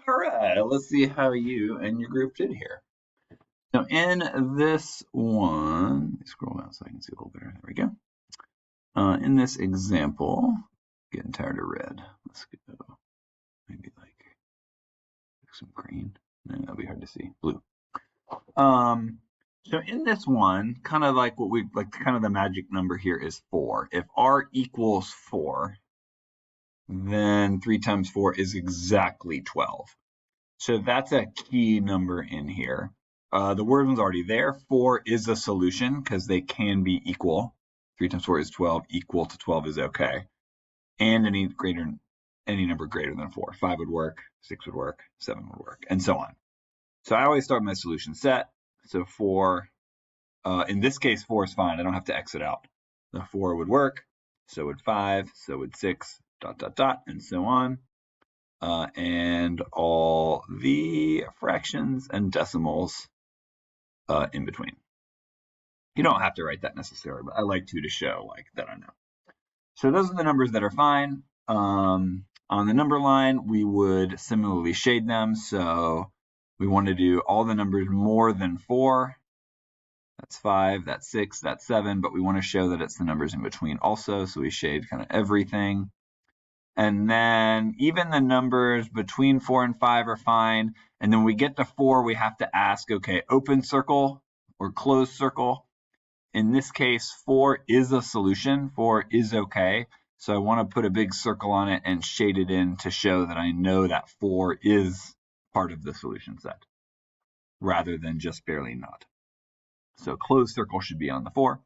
All right, let's see how you and your group did here. So in this one, let me scroll down so I can see a little better. There we go. In this example, getting tired of red. Let's go maybe like some green. No, that'll be hard to see. Blue. So in this one, kind of like what we like, kind of the magic number here is 4. If r equals 4, then 3 times 4 is exactly 12. So that's a key number in here. The word one's already there. 4 is a solution because they can be equal. 3 times 4 is 12. Equal to 12 is okay. And any number greater than 4. 5 would work, 6 would work, 7 would work, and so on. So I always start my solution set. So 4, in this case, 4 is fine. I don't have to exit out. The 4 would work. So would 5. So would 6. ... and so on. And all the fractions and decimals in between. You don't have to write that necessarily, but I like to show like that I know. So those are the numbers that are fine. On the number line, we would similarly shade them. So we want to do all the numbers more than 4. That's 5, that's 6, that's 7, but we want to show that it's the numbers in between also. So we shade kind of everything. And then even the numbers between 4 and 5 are fine. And then when we get to 4, we have to ask, okay, open circle or closed circle. In this case, 4 is a solution. 4 is okay. So I want to put a big circle on it and shade it in to show that I know that 4 is part of the solution set, rather than just barely not. So closed circle should be on the 4.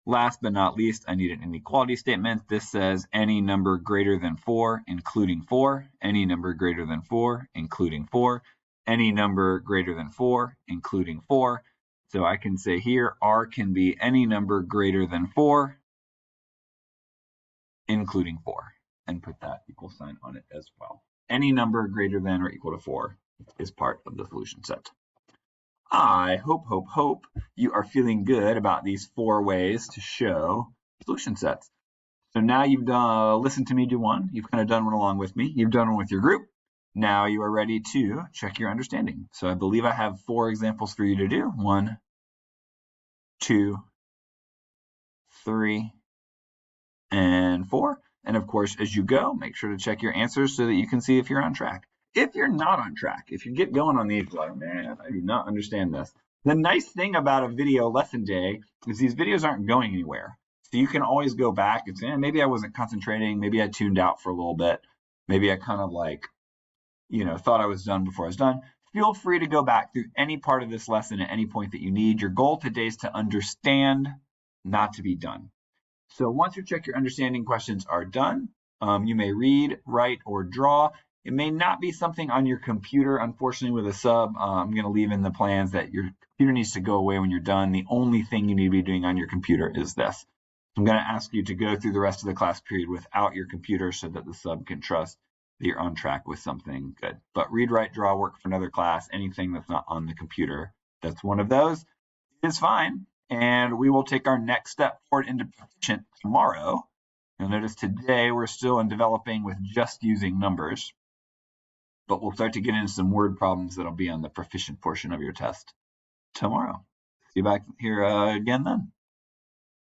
Last but not least, I need an inequality statement. This says any number greater than 4, including 4, any number greater than 4, including 4, any number greater than 4, including 4. So I can say here, R can be any number greater than 4, including 4, and put that equal sign on it as well. Any number greater than or equal to 4 is part of the solution set. I hope you are feeling good about these 4 ways to show solution sets. So now you've listened to me do one. You've kind of done one along with me. You've done one with your group. Now you are ready to check your understanding. So I believe I have 4 examples for you to do. 1, 2, 3, and 4. And of course, as you go, make sure to check your answers so that you can see if you're on track. If you're not on track, if you get going on these, like, man, I do not understand this. The nice thing about a video lesson day is these videos aren't going anywhere. So you can always go back and say, maybe I wasn't concentrating. Maybe I tuned out for a little bit. Maybe I kind of like, thought I was done before I was done. Feel free to go back through any part of this lesson at any point that you need. Your goal today is to understand, not to be done. So once you check your understanding questions are done, you may read, write, or draw. It may not be something on your computer. Unfortunately, with a sub, I'm going to leave in the plans that your computer needs to go away when you're done. The only thing you need to be doing on your computer is this. I'm going to ask you to go through the rest of the class period without your computer so that the sub can trust that you're on track with something good. But read, write, draw, work for another class, anything that's not on the computer, that's one of those, is fine. And we will take our next step forward into Proficient tomorrow. You'll notice today we're still in developing with just using numbers. But we'll start to get into some word problems that'll be on the Proficient portion of your test tomorrow. See you back here again then.